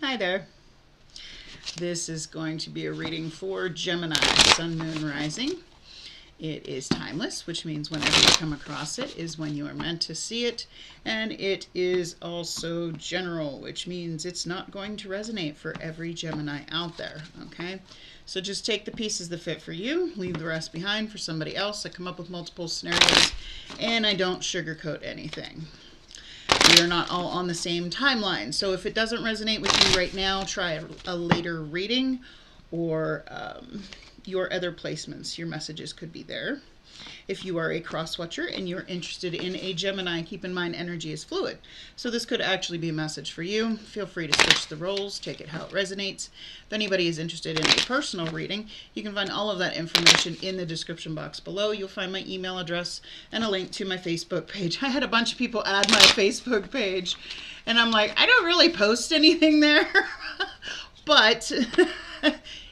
Hi there. This is going to be a reading for Gemini, Sun, Moon, Rising. It is timeless, which means whenever you come across it is when you are meant to see it. And it is also general, which means it's not going to resonate for every Gemini out there, okay? So just take the pieces that fit for you, leave the rest behind for somebody else. I come up with multiple scenarios, and I don't sugarcoat anything. We are not all on the same timeline. So if it doesn't resonate with you right now, try a later reading or your other placements. Your messages could be there. If you are a cross-watcher and you're interested in a Gemini, keep in mind energy is fluid. So this could actually be a message for you. Feel free to switch the roles, take it how it resonates. If anybody is interested in a personal reading, you can find all of that information in the description box below. You'll find my email address and a link to my Facebook page. I had a bunch of people add my Facebook page, and I'm like, I don't really post anything there, but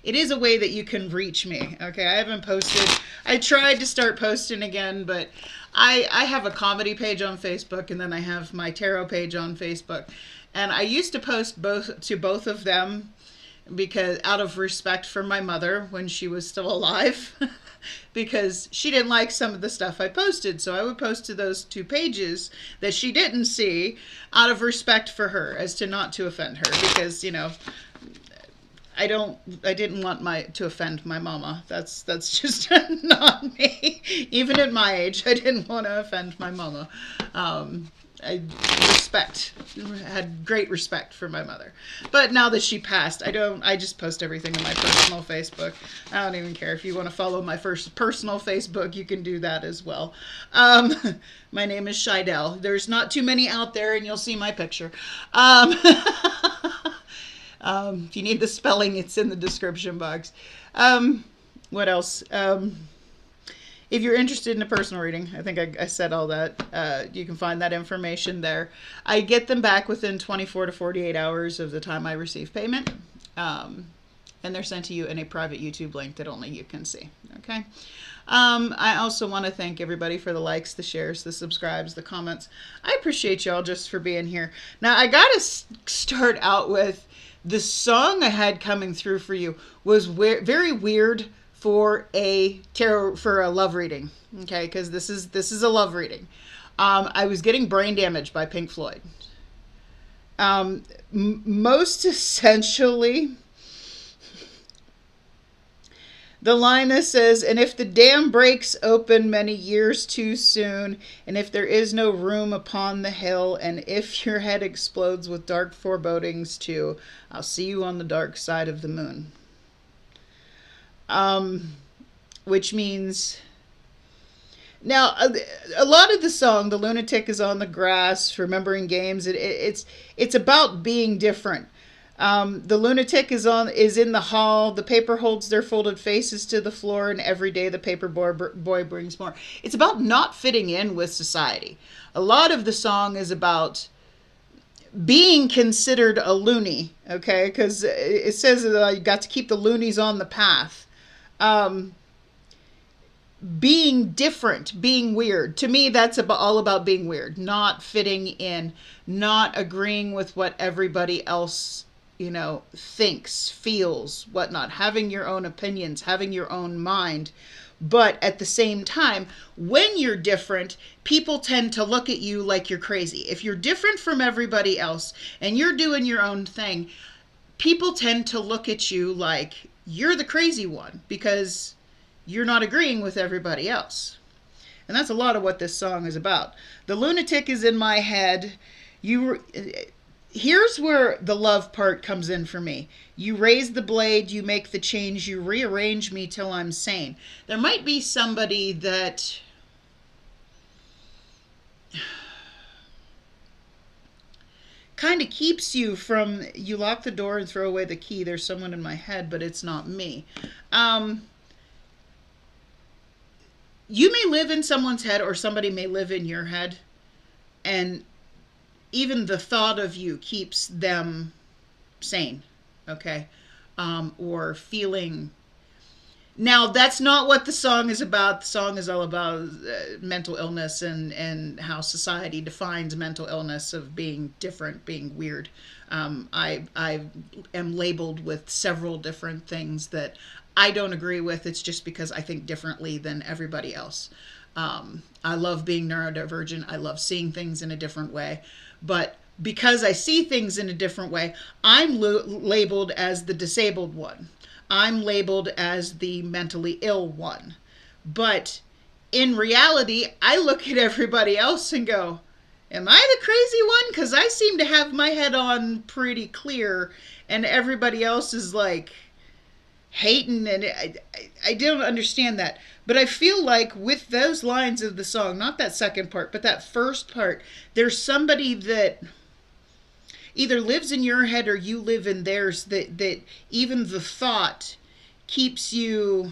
it is a way that you can reach me. Okay, I haven't posted. I tried to start posting again, but I have a comedy page on Facebook, and then I have my tarot page on Facebook. And I used to post both of them because out of respect for my mother when she was still alive, because she didn't like some of the stuff I posted. So I would post to those two pages that she didn't see out of respect for her, as to not to offend her, because, you know, I didn't want to offend my mama. That's just not me. Even at my age, I didn't want to offend my mama. I had great respect for my mother. But now that she passed, I just post everything on my personal Facebook. I don't even care. If you want to follow my first personal Facebook, you can do that as well. My name is Shydel. There's not too many out there, and you'll see my picture. If you need the spelling, it's in the description box. What else? If you're interested in a personal reading, I think I said all that. You can find that information there. I get them back within 24 to 48 hours of the time I receive payment. And they're sent to you in a private YouTube link that only you can see. Okay. I also want to thank everybody for the likes, the shares, the subscribes, the comments. I appreciate y'all just for being here. Now, I got to start out with the song I had coming through for you was very weird for a love reading. Okay, because this is a love reading. I was getting Brain Damage by Pink Floyd. Most essentially, the line that says, "And if the dam breaks open many years too soon, and if there is no room upon the hill, and if your head explodes with dark forebodings too, I'll see you on the dark side of the moon." Which means, now a lot of the song, the lunatic is on the grass, remembering games. It's about being different. The lunatic is in the hall. The paper holds their folded faces to the floor, and every day the paper boy brings more. It's about not fitting in with society. A lot of the song is about being considered a loony, okay? Because it says that you got to keep the loonies on the path. Being different, being weird. To me, that's all about being weird, not fitting in, not agreeing with what everybody else thinks, feels, whatnot, having your own opinions, having your own mind. But at the same time, when you're different, people tend to look at you like you're crazy. If you're different from everybody else and you're doing your own thing, people tend to look at you like you're the crazy one because you're not agreeing with everybody else. And that's a lot of what this song is about. The lunatic is in my head. Here's where the love part comes in for me. You raise the blade, you make the change, you rearrange me till I'm sane. There might be somebody that kind of keeps you from, you lock the door and throw away the key. There's someone in my head, but it's not me. You may live in someone's head, or somebody may live in your head, and even the thought of you keeps them sane, okay? Or feeling Now, that's not what the song is about. The song is all about mental illness and how society defines mental illness of being different, being weird. I am labeled with several different things that I don't agree with. It's just because I think differently than everybody else. I love being neurodivergent. I love seeing things in a different way. But because I see things in a different way, I'm labeled as the disabled one. I'm labeled as the mentally ill one. But in reality, I look at everybody else and go, am I the crazy one? Because I seem to have my head on pretty clear, and everybody else is like hating, and I don't understand that. But I feel like with those lines of the song, not that second part, but that first part, there's somebody that either lives in your head or you live in theirs, that even the thought keeps you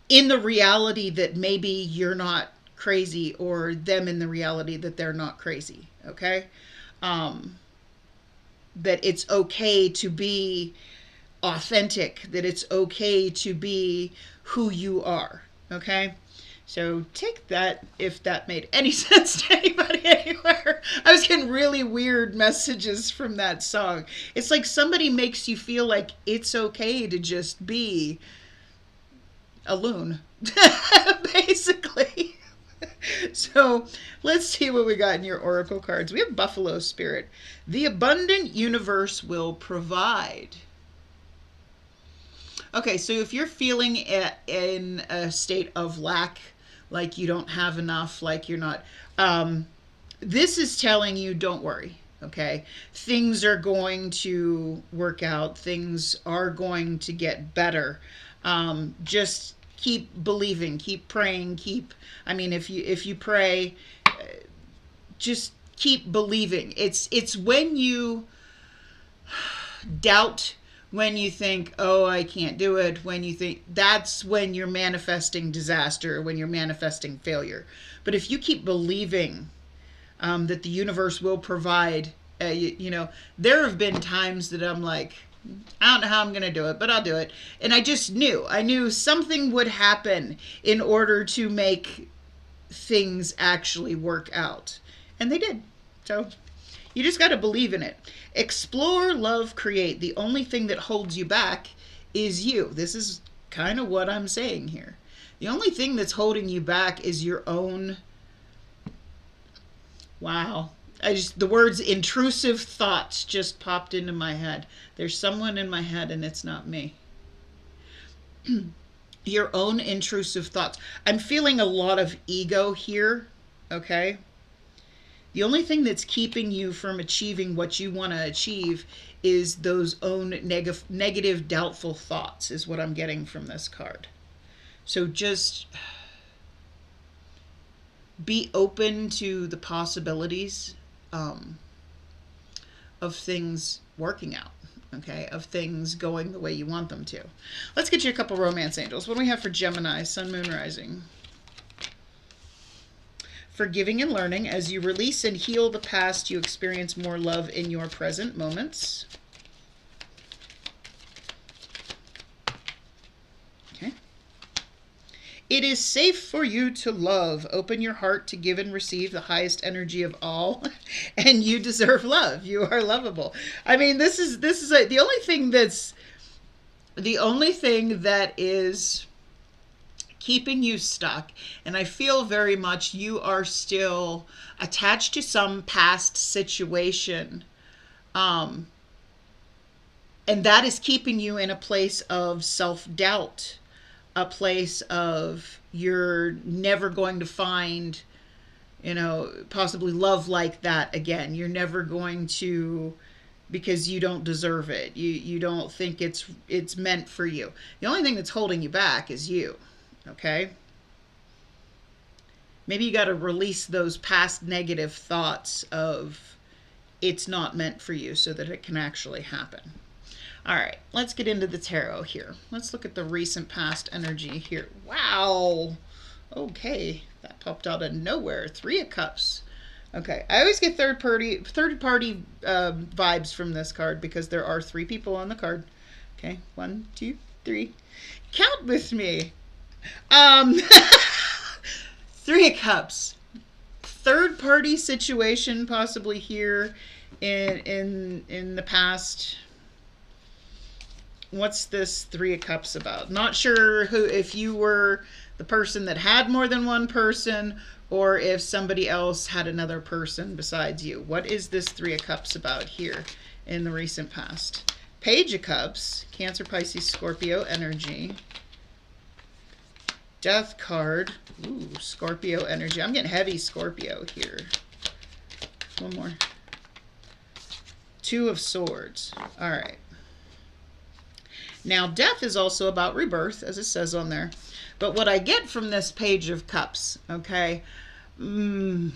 in the reality that maybe you're not crazy, or them in the reality that they're not crazy. Okay. That it's okay to be authentic, that it's okay to be who you are. Okay. So take that if that made any sense to anybody anywhere. I was getting really weird messages from that song. It's like somebody makes you feel like it's okay to just be a loon, basically. So let's see what we got in your oracle cards. We have Buffalo Spirit. The abundant universe will provide. Okay, so if you're feeling in a state of lack, like you don't have enough, like you're not, this is telling you don't worry, okay? Things are going to work out. Things are going to get better. Just keep believing, keep praying, if you pray, just keep believing. It's when you doubt, when you think, oh, I can't do it, when you think, that's when you're manifesting disaster, when you're manifesting failure. But if you keep believing that the universe will provide, there have been times that I'm like, I don't know how I'm going to do it, but I'll do it. And I knew something would happen in order to make things actually work out. And they did. So you just got to believe in it. Explore, love, create. The only thing that holds you back is you. This is kind of what I'm saying here. The only thing that's holding you back is your own, wow. The words intrusive thoughts just popped into my head. There's someone in my head and it's not me. Your own intrusive thoughts. I'm feeling a lot of ego here, okay? The only thing that's keeping you from achieving what you want to achieve is those own negative, doubtful thoughts, is what I'm getting from this card. So just be open to the possibilities of things working out, okay? Of things going the way you want them to. Let's get you a couple romance angels. What do we have for Gemini, Sun, Moon, Rising? Forgiving and learning. As you release and heal the past, you experience more love in your present moments. Okay. It is safe for you to love. Open your heart to give and receive the highest energy of all, and you deserve love. You are lovable. I mean, this is the only thing that is keeping you stuck, and I feel very much you are still attached to some past situation, and that is keeping you in a place of self-doubt, a place of you're never going to find, possibly love like that again. You're never going to, because you don't deserve it. You don't think it's meant for you. The only thing that's holding you back is you. Okay? Maybe you got to release those past negative thoughts of it's not meant for you so that it can actually happen. All right, let's get into the tarot here. Let's look at the recent past energy here. Wow. Okay, that popped out of nowhere. 3 of Cups. Okay, I always get third party vibes from this card because there are 3 people on the card. Okay, 1, 2, 3. Count with me. Um, 3 of Cups. Third party situation possibly here in the past. What's this 3 of Cups about? Not sure who, if you were the person that had more than one person, or if somebody else had another person besides you. What is this 3 of Cups about here in the recent past? Page of Cups, Cancer, Pisces, Scorpio energy. Death card. Ooh, Scorpio energy. I'm getting heavy Scorpio here. One more. 2 of Swords. All right. Now, death is also about rebirth, as it says on there. But what I get from this Page of Cups, okay? Now,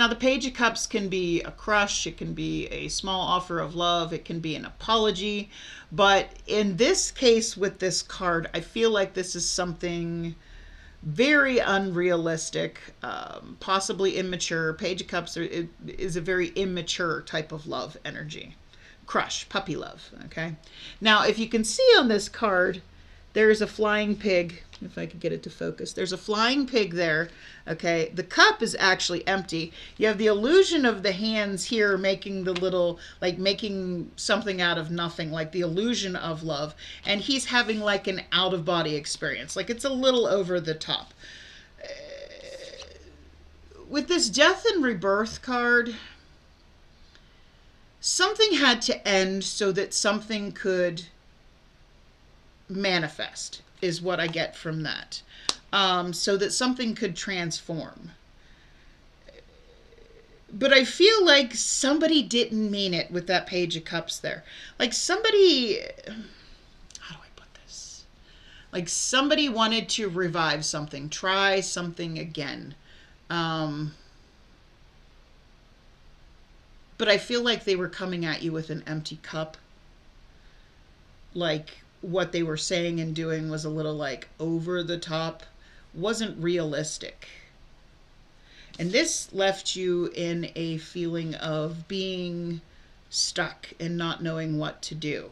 the Page of Cups can be a crush. It can be a small offer of love. It can be an apology. But in this case with this card, I feel like this is something very unrealistic, possibly immature. Page of Cups is a very immature type of love energy. Crush, puppy love, okay? Now, if you can see on this card, there's a flying pig. If I could get it to focus. There's a flying pig there, okay? The cup is actually empty. You have the illusion of the hands here making the little, like making something out of nothing, like the illusion of love. And he's having like an out-of-body experience. Like it's a little over the top. With this Death and Rebirth card, something had to end so that something could manifest, is what I get from that. So that something could transform. But I feel like somebody didn't mean it with that Page of Cups there. Like somebody, how do I put this? Like somebody wanted to revive something, try something again. But I feel like they were coming at you with an empty cup. Like what they were saying and doing was a little like over the top, wasn't realistic. And this left you in a feeling of being stuck and not knowing what to do.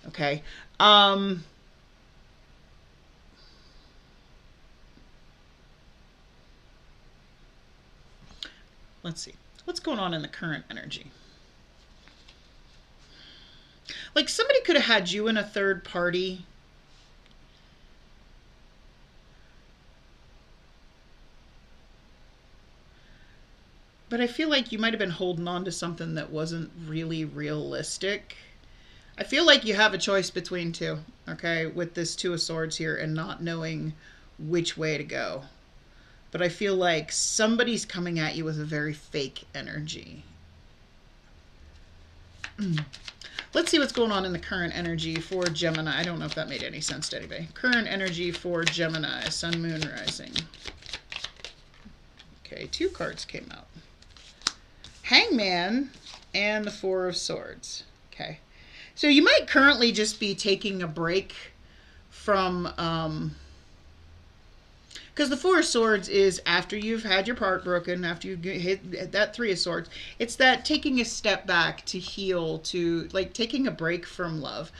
Okay. Let's see. What's going on in the current energy? Like somebody could have had you in a third party. But I feel like you might have been holding on to something that wasn't really realistic. I feel like you have a choice between two, okay, with this 2 of Swords here and not knowing which way to go. But I feel like somebody's coming at you with a very fake energy. Let's see what's going on in the current energy for Gemini. I don't know if that made any sense to anybody. Current energy for Gemini, Sun, Moon, Rising. Okay, 2 cards came out. Hangman and the 4 of Swords. Okay. So you might currently just be taking a break from... because the 4 of Swords is after you've had your part broken, after you hit that 3 of Swords, it's that taking a step back to heal, to like taking a break from love.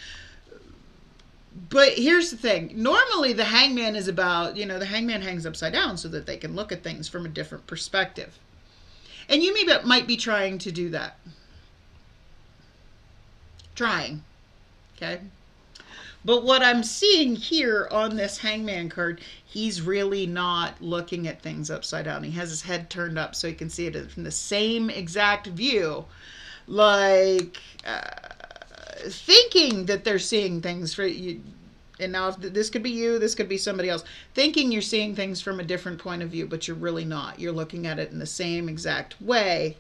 But here's the thing. Normally the Hangman is about, you know, the Hangman hangs upside down so that they can look at things from a different perspective. And you might be trying to do that. Trying. Okay? But what I'm seeing here on this Hangman card, he's really not looking at things upside down. He has his head turned up so he can see it from the same exact view. Like, thinking that they're seeing things for you. And now this could be you, this could be somebody else. Thinking you're seeing things from a different point of view, but you're really not. You're looking at it in the same exact way.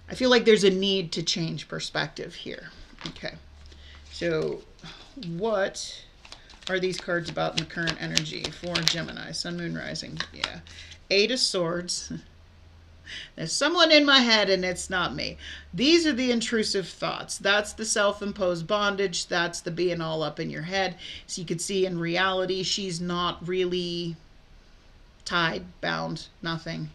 I feel like there's a need to change perspective here. Okay. So what are these cards about in the current energy for Gemini, Sun, Moon, Rising? Yeah. 8 of Swords. There's someone in my head and it's not me. These are the intrusive thoughts. That's the self-imposed bondage. That's the being all up in your head. So you could see in reality, she's not really tied, bound, nothing.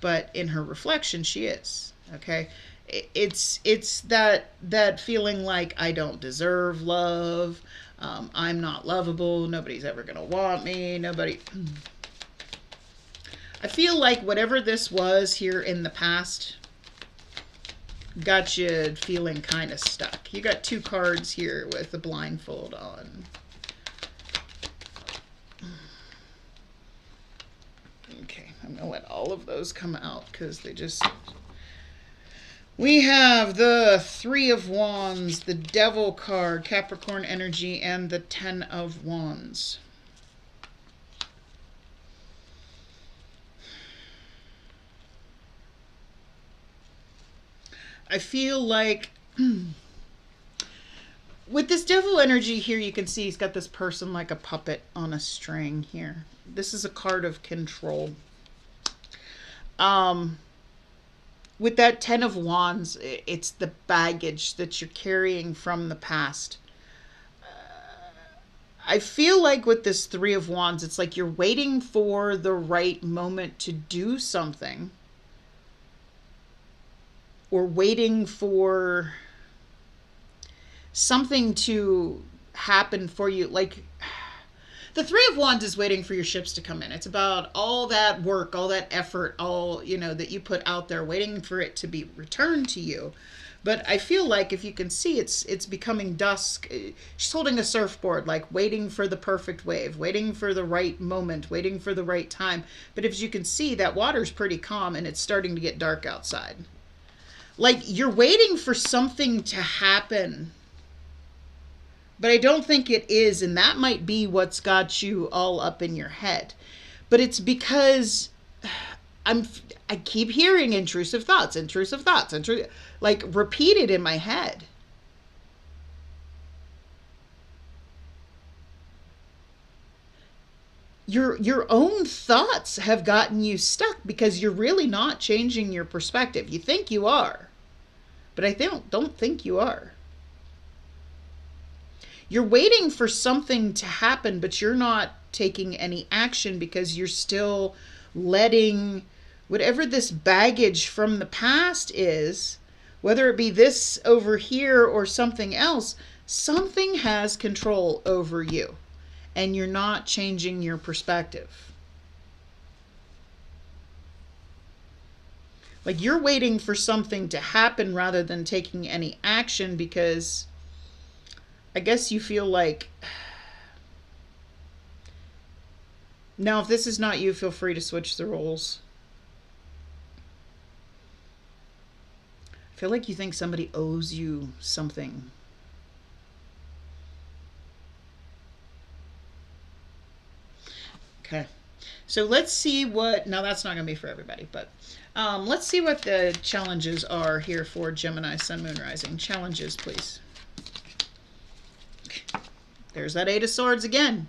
But in her reflection, she is. Okay, it's that feeling like I don't deserve love. I'm not lovable. Nobody's ever gonna want me. Nobody. I feel like whatever this was here in the past got you feeling kind of stuck. You got two cards here with the blindfold on. Okay, I'm gonna let all of those come out because they just... We have the Three of Wands, the Devil card, Capricorn energy, and the Ten of Wands. I feel like with this Devil energy here, you can see he's got this person like a puppet on a string here. This is a card of control. With that Ten of Wands, it's the baggage that you're carrying from the past. I feel like with this Three of Wands, it's like you're waiting for the right moment to do something. Or waiting for something to happen for you. Like, the Three of Wands is waiting for your ships to come in. It's about all that work, all that effort, all, you know, that you put out there, waiting for it to be returned to you. But I feel like, if you can see, it's becoming dusk. She's holding a surfboard, like waiting for the perfect wave, waiting for the right moment, waiting for the right time. But as you can see, that water's pretty calm and it's starting to get dark outside. Like, you're waiting for something to happen. But I don't think it is, and that might be what's got you all up in your head. But it's because I keep hearing intrusive thoughts, like repeated in my head. Your own thoughts have gotten you stuck because you're really not changing your perspective. You think you are, but I don't think you are. You're waiting for something to happen, but you're not taking any action because you're still letting whatever this baggage from the past is, whether it be this over here or something else, something has control over you. And you're not changing your perspective. Like, you're waiting for something to happen rather than taking any action because I guess you feel like... Now, if this is not you, feel free to switch the roles. I feel like you think somebody owes you something. Okay, so let's see what, now that's not going to be for everybody, but let's see what the challenges are here for Gemini, Sun, Moon, Rising. Challenges, please. There's that Eight of Swords again.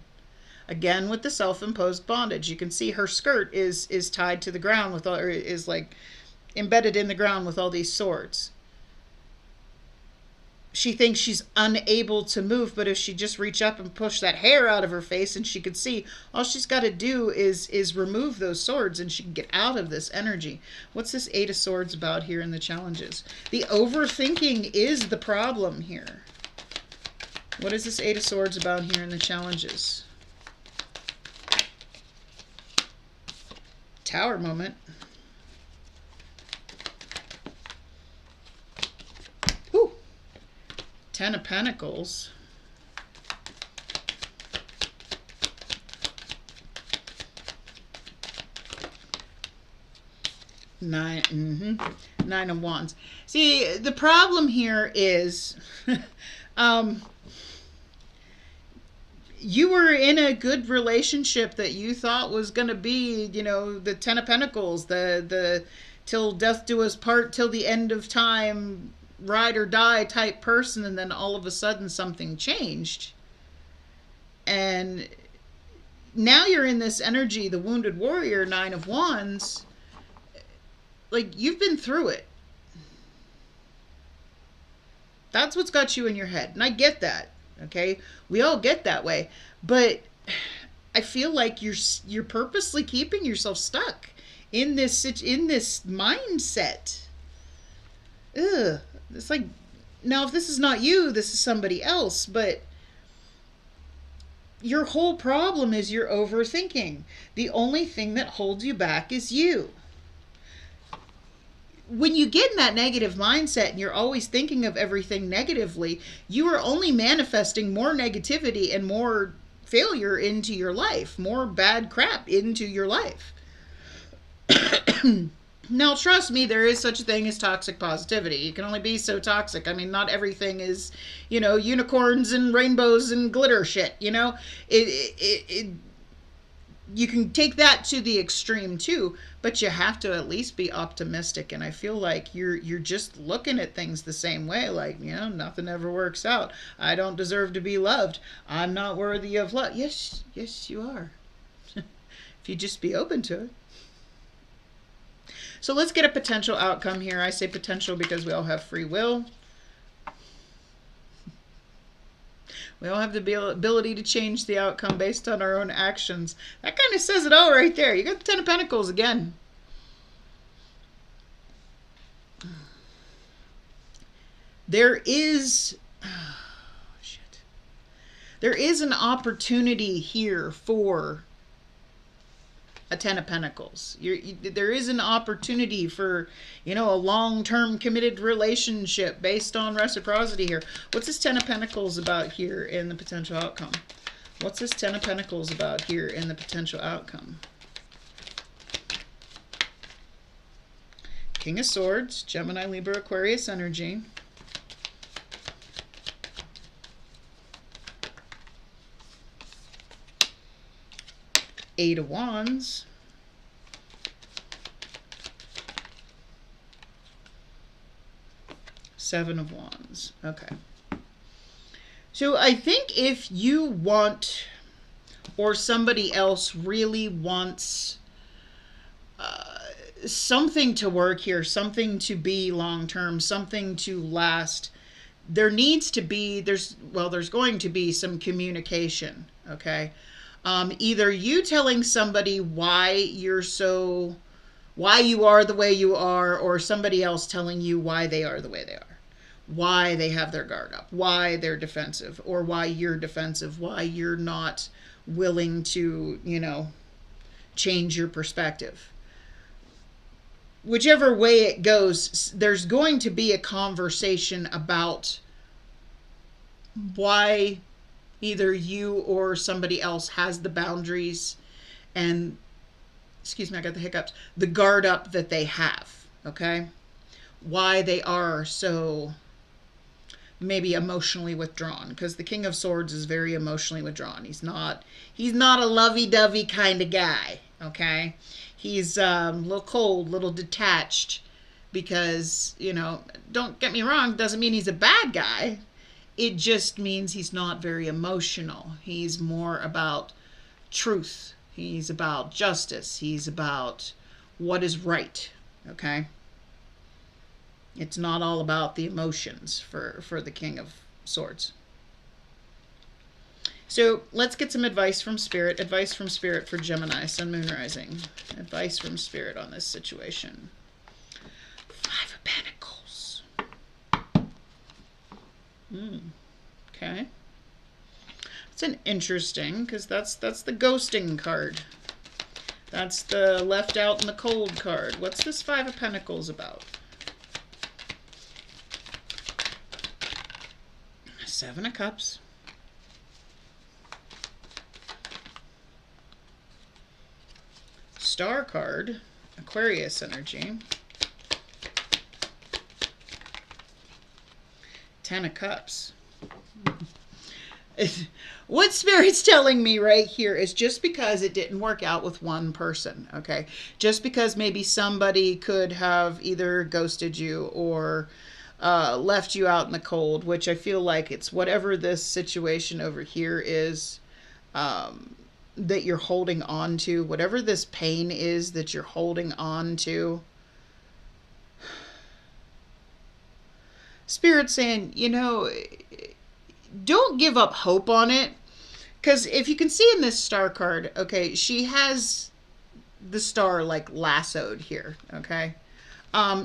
Again with the self-imposed bondage. You can see her skirt is tied to the ground with all, or is like embedded in the ground with all these swords. She thinks she's unable to move, but if she just reach up and push that hair out of her face and she could see, all she's got to do is remove those swords and she can get out of this energy. What's this Eight of Swords about here in the challenges? The overthinking is the problem here. What is this Eight of Swords about here in the challenges? Tower moment. Whew. Ten of Pentacles. Nine of Wands. See, the problem here is you were in a good relationship that you thought was going to be, you know, the Ten of Pentacles, the till death do us part, till the end of time, ride or die type person, and then all of a sudden something changed. And now you're in this energy, the Wounded Warrior, Nine of Wands. Like, you've been through it. That's what's got you in your head. And I get that. Okay? We all get that way. But I feel like you're purposely keeping yourself stuck in this mindset. ugh. It's like, now if this is not you, this is somebody else, but your whole problem is you're overthinking. The only thing that holds you back is you. When you get in that negative mindset and you're always thinking of everything negatively, you are only manifesting more negativity and more failure into your life, more bad crap into your life. Now, trust me, there is such a thing as toxic positivity. You can only be so toxic. I mean, not everything is, unicorns and rainbows and glitter shit, you can take that to the extreme too, but you have to at least be optimistic. And I feel like you're just looking at things the same way, like, nothing ever works out. I don't deserve to be loved. I'm not worthy of love. Yes, you are. If you just be open to it. So let's get a potential outcome here. I say potential because we all have free will. We all have the ability to change the outcome based on our own actions. That kind of says it all right there. You got the Ten of Pentacles again. There is an opportunity here for a Ten of Pentacles. There is an opportunity for, a long-term committed relationship based on reciprocity here. What's this Ten of Pentacles about here in the potential outcome? What's this Ten of Pentacles about here in the potential outcome? King of Swords, Gemini, Libra, Aquarius energy. Eight of Wands. Seven of Wands. Okay. So I think if you want, or somebody else really wants something to work here, something to be long-term, something to last, there needs to be, there's going to be some communication, okay? Either you telling somebody why you are the way you are, or somebody else telling you why they are the way they are, why they have their guard up, why they're defensive, or why you're defensive, why you're not willing to, change your perspective. Whichever way it goes, there's going to be a conversation about why either you or somebody else has the boundaries and, excuse me, I got the hiccups, the guard up that they have, okay? Why they are so maybe emotionally withdrawn, because the King of Swords is very emotionally withdrawn. He's not a lovey-dovey kind of guy, okay? He's a little cold, little detached, because, don't get me wrong, doesn't mean he's a bad guy. It just means he's not very emotional. He's more about truth. He's about justice. He's about what is right, okay? It's not all about the emotions for the King of Swords. So let's get some advice from Spirit. Advice from Spirit for Gemini, Sun, Moon, Rising. Advice from Spirit on this situation. Five of Pentacles. Okay. It's an interesting, because that's the ghosting card. That's the left out in the cold card. What's this Five of Pentacles about? Seven of Cups. Star card, Aquarius energy. Ten of Cups. What Spirit's telling me right here is just because it didn't work out with one person, okay? Just because maybe somebody could have either ghosted you or left you out in the cold, which I feel like it's whatever this situation over here is that you're holding on to, whatever this pain is that you're holding on to. Spirit's saying, don't give up hope on it. Because if you can see in this star card, okay, she has the star like lassoed here, okay?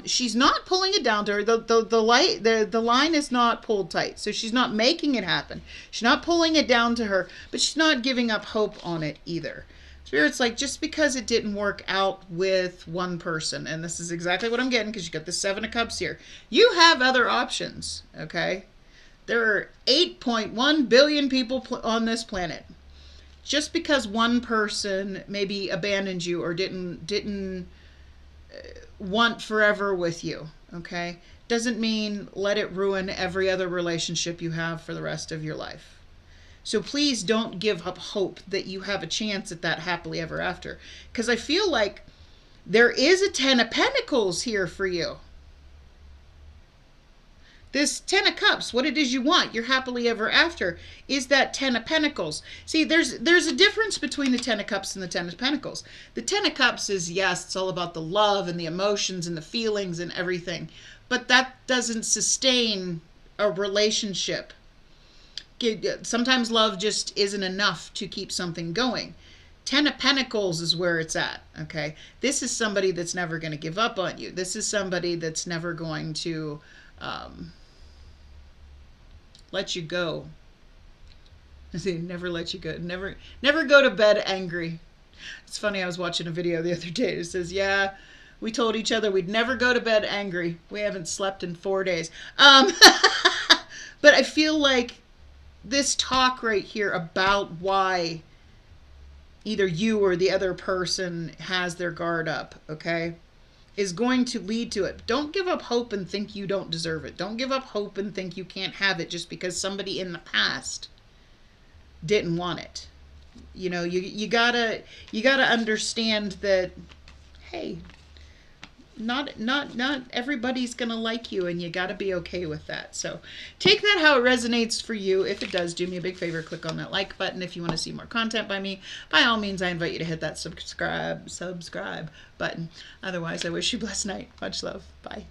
She's not pulling it down to her. The line is not pulled tight, so she's not making it happen. She's not pulling it down to her, but she's not giving up hope on it either. Spirit's like, just because it didn't work out with one person, and this is exactly what I'm getting because you got the Seven of Cups here. You have other options, okay? There are 8.1 billion people on this planet. Just because one person maybe abandoned you or didn't want forever with you, okay, doesn't mean let it ruin every other relationship you have for the rest of your life. So please don't give up hope that you have a chance at that happily ever after. Because I feel like there is a 10 of Pentacles here for you. This 10 of Cups, what it is you want, your happily ever after, is that 10 of Pentacles. See, there's a difference between the 10 of Cups and the 10 of Pentacles. The 10 of Cups is, yes, it's all about the love and the emotions and the feelings and everything. But that doesn't sustain a relationship. Sometimes love just isn't enough to keep something going. 10 of Pentacles is where it's at, okay? This is somebody that's never going to give up on you. This is somebody that's never going to let you go. See, never let you go. Never go to bed angry. It's funny, I was watching a video the other day. It says, yeah, we told each other we'd never go to bed angry. We haven't slept in 4 days. But I feel like this talk right here about why either you or the other person has their guard up, okay, is going to lead to it. Don't give up hope and think you don't deserve it. Don't give up hope and think you can't have it just because somebody in the past didn't want it. You know, you gotta understand that, hey, not everybody's gonna like you, and you gotta be okay with that. So take that how it resonates for you. If it does, do me a big favor, click on that like button. If you want to see more content by me, by all means, I invite you to hit that subscribe button. Otherwise, I wish you a blessed night. Much love. Bye.